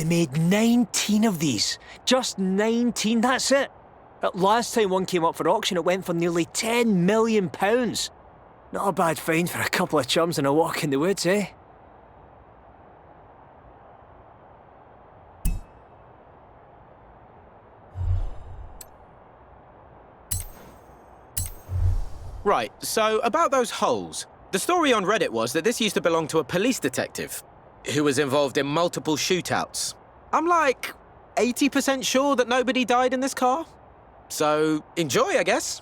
They made 19 of these. Just 19, that's it. Last time one came up for auction, it went for nearly £10 million. Not a bad find for a couple of chums and a walk in the woods, eh? Right, so about those holes. The story on Reddit was that this used to belong to a police detective who was involved in multiple shootouts. I'm like 80% sure that nobody died in this car. So, enjoy, I guess.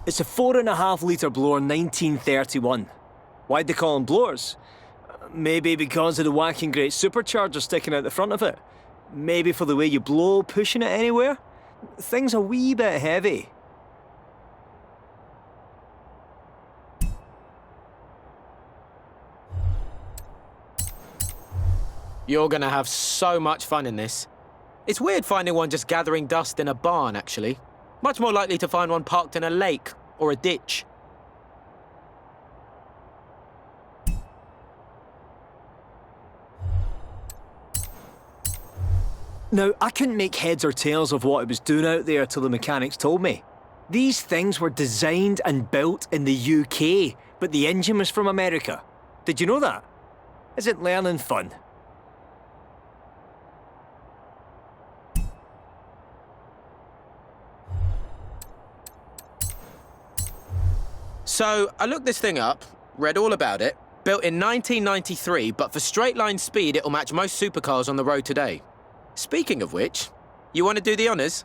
It's a 4.5-litre blower 1931. Why'd they call them blowers? Maybe because of the whacking great supercharger sticking out the front of it. Maybe for the way you blow, pushing it anywhere. Thing's a wee bit heavy. You're gonna have so much fun in this. It's weird finding one just gathering dust in a barn, actually. Much more likely to find one parked in a lake or a ditch. Now, I couldn't make heads or tails of what it was doing out there till the mechanics told me. These things were designed and built in the UK, but the engine was from America. Did you know that? Isn't learning fun? So, I looked this thing up, read all about it. Built in 1993, but for straight-line speed, it'll match most supercars on the road today. Speaking of which, you want to do the honours?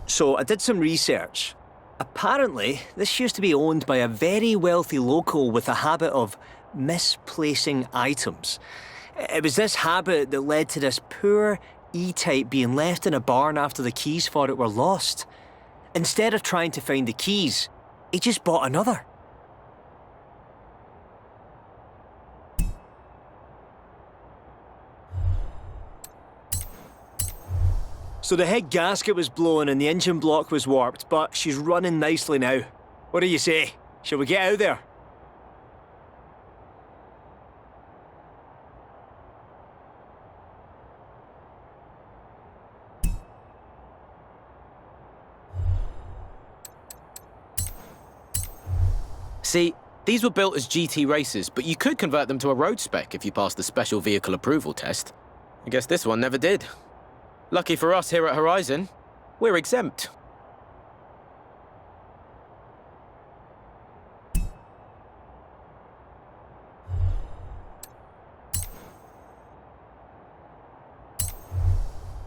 So I did some research. Apparently, this used to be owned by a very wealthy local with a habit of misplacing items. It was this habit that led to this poor E-Type being left in a barn after the keys for it were lost. Instead of trying to find the keys, he just bought another. So the head gasket was blown and the engine block was warped, but she's running nicely now. What do you say? Shall we get out there? See, these were built as GT races, but you could convert them to a road spec if you passed the special vehicle approval test. I guess this one never did. Lucky for us here at Horizon, we're exempt.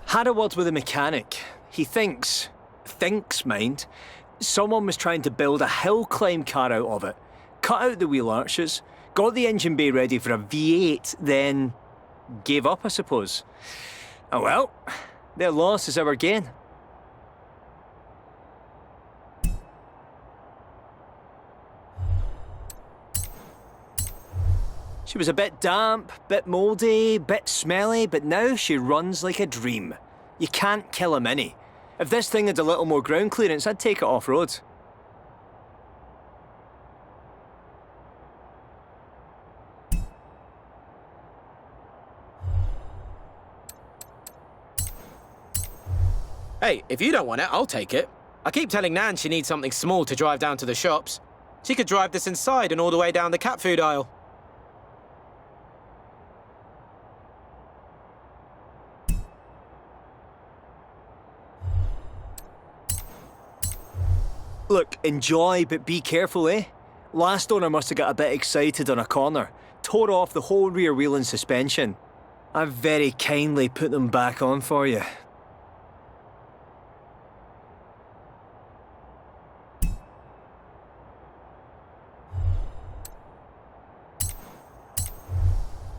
Had a word with a mechanic. He thinks, mind, someone was trying to build a hill climb car out of it, cut out the wheel arches, got the engine bay ready for a V8, then gave up, I suppose. Oh well, their loss is our gain. She was a bit damp, bit mouldy, bit smelly, but now she runs like a dream. You can't kill a Mini. If this thing had a little more ground clearance, I'd take it off-road. Hey, if you don't want it, I'll take it. I keep telling Nan she needs something small to drive down to the shops. She could drive this inside and all the way down the cat food aisle. Look, enjoy, but be careful, eh? Last owner must have got a bit excited on a corner, tore off the whole rear wheel and suspension. I've very kindly put them back on for you.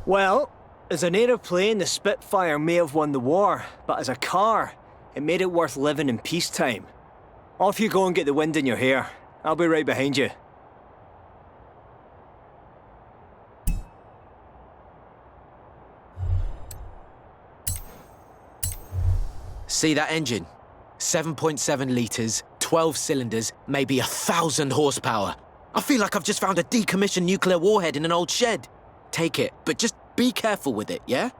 Well, as an aeroplane, the Spitfire may have won the war, but as a car, it made it worth living in peacetime. Off you go and get the wind in your hair. I'll be right behind you. See that engine? 7.7 litres, 12 cylinders, maybe 1,000 horsepower. I feel like I've just found a decommissioned nuclear warhead in an old shed. Take it, but just be careful with it, yeah?